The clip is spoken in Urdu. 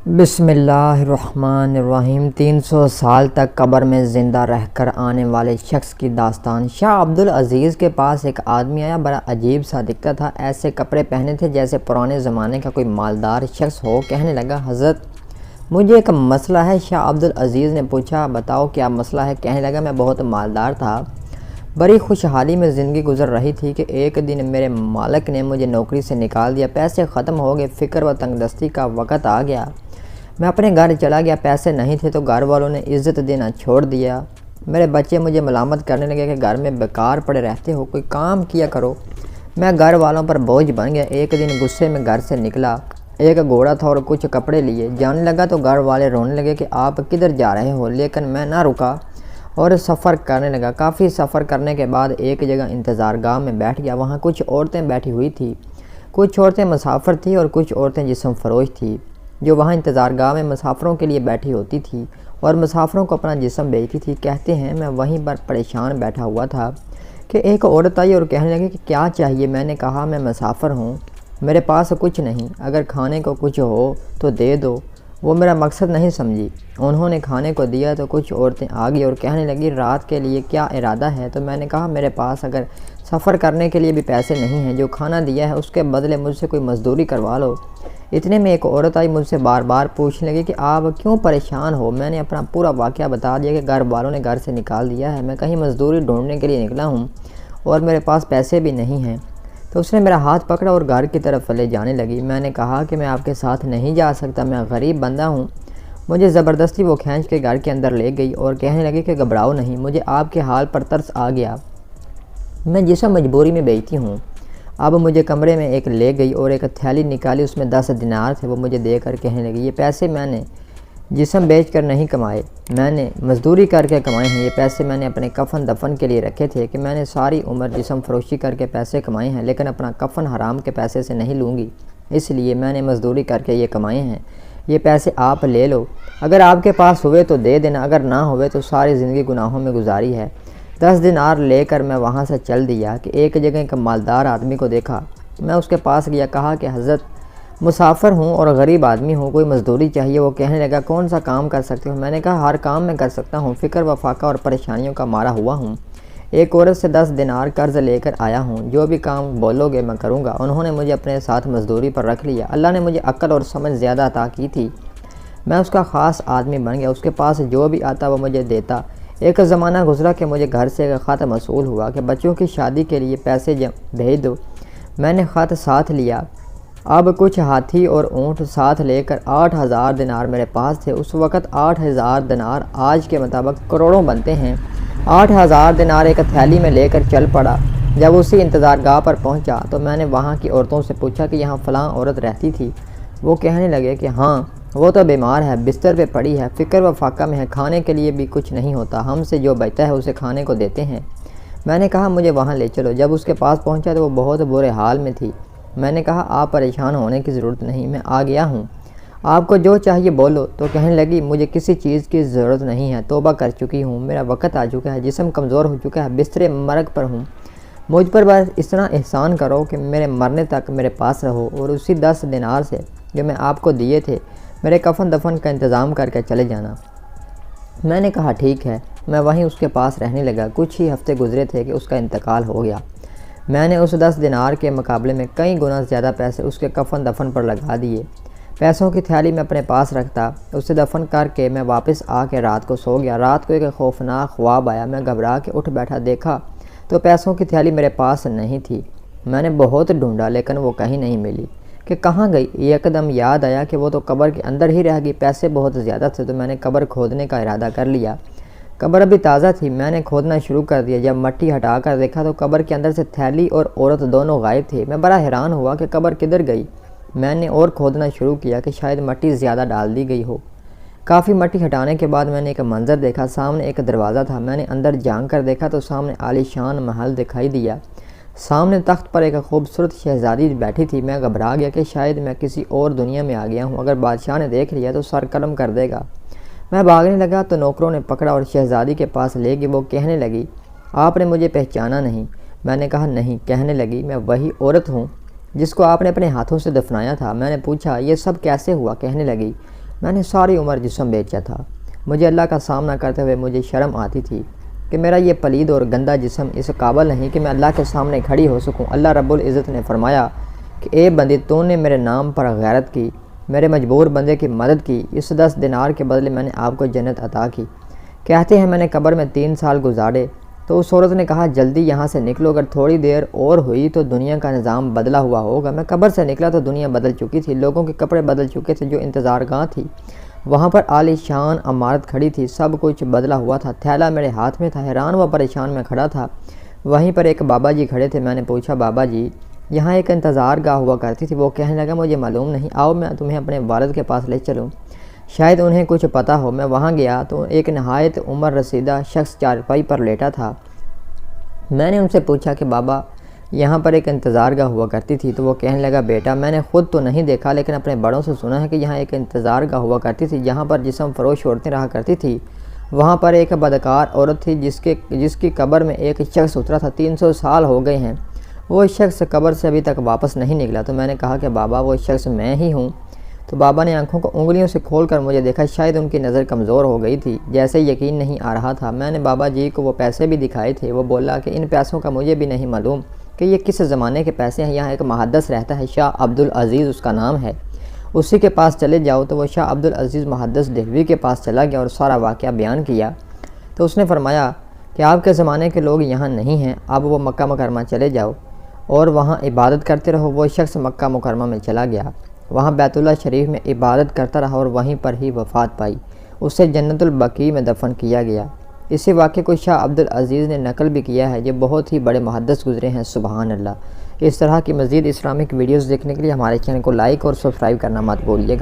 بسم اللہ الرحمن الرحیم۔ 300 سال تک قبر میں زندہ رہ کر آنے والے شخص کی داستان۔ شاہ عبدالعزیز کے پاس ایک آدمی آیا، بڑا عجیب سا دکھتا تھا، ایسے کپڑے پہنے تھے جیسے پرانے زمانے کا کوئی مالدار شخص ہو۔ کہنے لگا، حضرت مجھے ایک مسئلہ ہے۔ شاہ عبدالعزیز نے پوچھا، بتاؤ کیا مسئلہ ہے؟ کہنے لگا، میں بہت مالدار تھا، بڑی خوشحالی میں زندگی گزر رہی تھی کہ ایک دن میرے مالک نے مجھے نوکری سے نکال دیا، پیسے ختم ہو گئے، فکر و تنگ دستی کا وقت آ گیا، میں اپنے گھر چلا گیا، پیسے نہیں تھے تو گھر والوں نے عزت دینا چھوڑ دیا، میرے بچے مجھے ملامت کرنے لگے کہ گھر میں بیکار پڑے رہتے ہو، کوئی کام کیا کرو، میں گھر والوں پر بوجھ بن گیا۔ ایک دن غصے میں گھر سے نکلا، ایک گھوڑا تھا اور کچھ کپڑے لیے، جانے لگا تو گھر والے رونے لگے کہ آپ کدھر جا رہے ہو، لیکن میں نہ رکا اور سفر کرنے لگا۔ کافی سفر کرنے کے بعد ایک جگہ انتظار گاہ میں بیٹھ گیا، وہاں کچھ عورتیں بیٹھی ہوئی تھیں، کچھ عورتیں مسافر تھیں اور کچھ عورتیں جسم فروش تھیں جو وہاں انتظار گاہ میں مسافروں کے لیے بیٹھی ہوتی تھی اور مسافروں کو اپنا جسم بیچتی تھی۔ کہتے ہیں میں وہیں پر پریشان بیٹھا ہوا تھا کہ ایک عورت آئی اور کہنے لگی کہ کیا چاہیے؟ میں نے کہا میں مسافر ہوں، میرے پاس کچھ نہیں، اگر کھانے کو کچھ ہو تو دے دو۔ وہ میرا مقصد نہیں سمجھی، انہوں نے کھانے کو دیا تو کچھ عورتیں آ گئی اور کہنے لگی رات کے لیے کیا ارادہ ہے؟ تو میں نے کہا میرے پاس اگر سفر کرنے کے لیے بھی پیسے نہیں ہیں، جو کھانا دیا ہے اس کے بدلے مجھ سے کوئی مزدوری کروا لو۔ اتنے میں ایک عورت آئی، مجھ سے بار بار پوچھنے لگی کہ آپ کیوں پریشان ہو؟ میں نے اپنا پورا واقعہ بتا دیا کہ گھر والوں نے گھر سے نکال دیا ہے، میں کہیں مزدوری ڈھونڈنے کے لیے نکلا ہوں اور میرے پاس پیسے بھی نہیں ہیں۔ تو اس نے میرا ہاتھ پکڑا اور گھر کی طرف لے جانے لگی۔ میں نے کہا کہ میں آپ کے ساتھ نہیں جا سکتا، میں غریب بندہ ہوں۔ مجھے زبردستی وہ کھینچ کے گھر کے اندر لے گئی اور کہنے لگی کہ گھبراؤ نہیں، مجھے آپ کے حال پر ترس آ گیا، میں جسم مجبوری میں بیچتی ہوں۔ اب مجھے کمرے میں ایک لے گئی اور ایک تھیلی نکالی، اس میں 10 دینار تھے، وہ مجھے دے کر کہنے لگی یہ پیسے میں نے جسم بیچ کر نہیں کمائے، میں نے مزدوری کر کے کمائے ہیں، یہ پیسے میں نے اپنے کفن دفن کے لیے رکھے تھے کہ میں نے ساری عمر جسم فروشی کر کے پیسے کمائے ہیں، لیکن اپنا کفن حرام کے پیسے سے نہیں لوں گی، اس لیے میں نے مزدوری کر کے یہ کمائے ہیں، یہ پیسے آپ لے لو، اگر آپ کے پاس ہوئے تو دے دینا، اگر نہ ہوئے تو ساری زندگی گناہوں میں گزاری ہے۔ 10 دینار لے کر میں وہاں سے چل دیا کہ ایک جگہ ایک مالدار آدمی کو دیکھا، میں اس کے پاس گیا، کہا کہ حضرت مسافر ہوں اور غریب آدمی ہوں، کوئی مزدوری چاہیے۔ وہ کہنے لگا کون سا کام کر سکتے ہو؟ میں نے کہا ہر کام میں کر سکتا ہوں، فکر و فاقہ اور پریشانیوں کا مارا ہوا ہوں، ایک عورت سے 10 دینار قرض لے کر آیا ہوں، جو بھی کام بولو گے میں کروں گا۔ انہوں نے مجھے اپنے ساتھ مزدوری پر رکھ لیا، اللہ نے مجھے عقل اور سمجھ زیادہ عطا کی تھی، میں اس کا خاص آدمی بن گیا، اس کے پاس جو بھی آتا وہ مجھے دیتا۔ ایک زمانہ گزرا کہ مجھے گھر سے ایک خط موصول ہوا کہ بچوں کی شادی کے لیے پیسے بھیج دو، میں نے خط ساتھ لیا، اب کچھ ہاتھی اور اونٹ ساتھ لے کر 8000 دینار میرے پاس تھے۔ اس وقت 8000 دینار آج کے مطابق کروڑوں بنتے ہیں۔ 8000 دینار ایک تھیلی میں لے کر چل پڑا۔ جب اسی انتظار گاہ پر پہنچا تو میں نے وہاں کی عورتوں سے پوچھا کہ یہاں فلاں عورت رہتی تھی؟ وہ کہنے لگے کہ ہاں، وہ تو بیمار ہے، بستر پہ پڑی ہے، فکر و فاقہ میں ہے، کھانے کے لیے بھی کچھ نہیں ہوتا، ہم سے جو بچتا ہے اسے کھانے کو دیتے ہیں۔ میں نے کہا مجھے وہاں لے چلو۔ جب اس کے پاس پہنچا تو وہ بہت برے حال میں تھی۔ میں نے کہا آپ پریشان ہونے کی ضرورت نہیں، میں آ گیا ہوں، آپ کو جو چاہیے بولو۔ تو کہنے لگی مجھے کسی چیز کی ضرورت نہیں ہے، توبہ کر چکی ہوں، میرا وقت آ چکا ہے، جسم کمزور ہو چکا ہے، بستر مرگ پر ہوں، مجھ پر بس اتنا احسان کرو کہ میرے مرنے تک میرے پاس رہو اور اسی 10 دینار سے جو میں آپ کو دیے تھے میرے کفن دفن کا انتظام کر کے چلے جانا۔ میں نے کہا ٹھیک ہے، میں وہیں اس کے پاس رہنے لگا۔ کچھ ہی ہفتے گزرے تھے کہ اس کا انتقال ہو گیا۔ میں نے اس 10 دینار کے مقابلے میں کئی گنا زیادہ پیسے اس کے کفن دفن پر لگا دیے۔ پیسوں کی تھیلی میں اپنے پاس رکھتا، اسے دفن کر کے میں واپس آ کے رات کو سو گیا۔ رات کو ایک خوفناک خواب آیا، میں گھبرا کے اٹھ بیٹھا، دیکھا تو پیسوں کی تھیلی میرے پاس نہیں تھی۔ میں نے بہت ڈھونڈا لیکن وہ کہیں نہیں ملی کہ کہاں گئی۔ ایک دم یاد آیا کہ وہ تو قبر کے اندر ہی رہ گئی، پیسے بہت زیادہ تھے تو میں نے قبر کھودنے کا ارادہ کر لیا۔ قبر ابھی تازہ تھی، میں نے کھودنا شروع کر دیا۔ جب مٹی ہٹا کر دیکھا تو قبر کے اندر سے تھیلی اور عورت دونوں غائب تھے۔ میں بڑا حیران ہوا کہ قبر کدھر گئی۔ میں نے اور کھودنا شروع کیا کہ شاید مٹی زیادہ ڈال دی گئی ہو۔ کافی مٹی ہٹانے کے بعد میں نے ایک منظر دیکھا، سامنے ایک دروازہ تھا، میں نے اندر جھانک کر دیکھا تو سامنے عالی شان محل دکھائی دیا، سامنے تخت پر ایک خوبصورت شہزادی بیٹھی تھی۔ میں گھبرا گیا کہ شاید میں کسی اور دنیا میں آ گیا ہوں، اگر بادشاہ نے دیکھ لیا تو سر قلم کر دے گا۔ میں بھاگنے لگا تو نوکروں نے پکڑا اور شہزادی کے پاس لے گئے۔ وہ کہنے لگی آپ نے مجھے پہچانا نہیں؟ میں نے کہا نہیں۔ کہنے لگی میں وہی عورت ہوں جس کو آپ نے اپنے ہاتھوں سے دفنایا تھا۔ میں نے پوچھا یہ سب کیسے ہوا؟ کہنے لگی میں نے ساری عمر جسم بیچا تھا۔ مجھے اللہ کا سامنا کرتے ہوئے مجھے شرم آتی تھی کہ میرا یہ پلید اور گندا جسم اس قابل نہیں کہ میں اللہ کے سامنے کھڑی ہو سکوں۔ اللہ رب العزت نے فرمایا کہ اے بندے، تو نے میرے نام پر غیرت کی، میرے مجبور بندے کی مدد کی، اس 10 دینار کے بدلے میں نے آپ کو جنت عطا کی۔ کہتے ہیں میں نے قبر میں 3 سال گزارے تو اس عورت نے کہا جلدی یہاں سے نکلو، اگر تھوڑی دیر اور ہوئی تو دنیا کا نظام بدلا ہوا ہوگا۔ میں قبر سے نکلا تو دنیا بدل چکی تھی، لوگوں کے کپڑے بدل چکے تھے، جو انتظار گاہ تھی وہاں پر عالی شان عمارت کھڑی تھی، سب کچھ بدلا ہوا تھا۔ تھیلا میرے ہاتھ میں تھا، حیران و پریشان میں کھڑا تھا۔ وہیں پر ایک بابا جی کھڑے تھے۔ میں نے پوچھا بابا جی یہاں ایک انتظار گاہ ہوا کرتی تھی؟ وہ کہنے لگا مجھے معلوم نہیں، آؤ میں تمہیں اپنے والد کے پاس لے چلوں، شاید انہیں کچھ پتہ ہو۔ میں وہاں گیا تو ایک نہایت عمر رسیدہ شخص چارپائی پر لیٹا تھا۔ میں نے ان سے پوچھا کہ بابا یہاں پر ایک انتظار گاہ ہوا کرتی تھی؟ تو وہ کہنے لگا بیٹا میں نے خود تو نہیں دیکھا، لیکن اپنے بڑوں سے سنا ہے کہ یہاں ایک انتظار گاہ ہوا کرتی تھی جہاں پر جسم فروش عورتیں رہا کرتی تھی۔ وہاں پر ایک بدکار عورت تھی جس کی قبر میں ایک شخص اترا تھا، 300 سال ہو گئے ہیں، وہ شخص قبر سے ابھی تک واپس نہیں نکلا۔ تو میں نے کہا کہ بابا وہ شخص میں ہی ہوں۔ تو بابا نے آنکھوں کو انگلیوں سے کھول کر مجھے دیکھا، شاید ان کی نظر کمزور ہو گئی تھی، جیسے یقین نہیں آ رہا تھا۔ میں نے بابا جی کو وہ پیسے بھی دکھائے تھے۔ وہ بولا کہ ان پیسوں کا مجھے بھی نہیں معلوم کہ یہ کس زمانے کے پیسے ہیں، یہاں ایک محدث رہتا ہے، شاہ عبدالعزیز اس کا نام ہے، اسی کے پاس چلے جاؤ۔ تو وہ شاہ عبدالعزیز محدث دہلوی کے پاس چلا گیا اور سارا واقعہ بیان کیا۔ تو اس نے فرمایا کہ آپ کے زمانے کے لوگ یہاں نہیں ہیں، اب وہ مکہ مکرمہ چلے جاؤ اور وہاں عبادت کرتے رہو۔ وہ شخص مکہ مکرمہ میں چلا گیا، وہاں بیت اللہ شریف میں عبادت کرتا رہا اور وہیں پر ہی وفات پائی۔ اسے جنت البقیع میں دفن کیا گیا۔ اسی واقعے کو شاہ عبدالعزیز نے نقل بھی کیا ہے، یہ بہت ہی بڑے محدث گزرے ہیں، سبحان اللہ۔ اس طرح کی مزید اسلامک ویڈیوز دیکھنے کے لیے ہمارے چینل کو لائک اور سبسکرائب کرنا مت بھولیے گا۔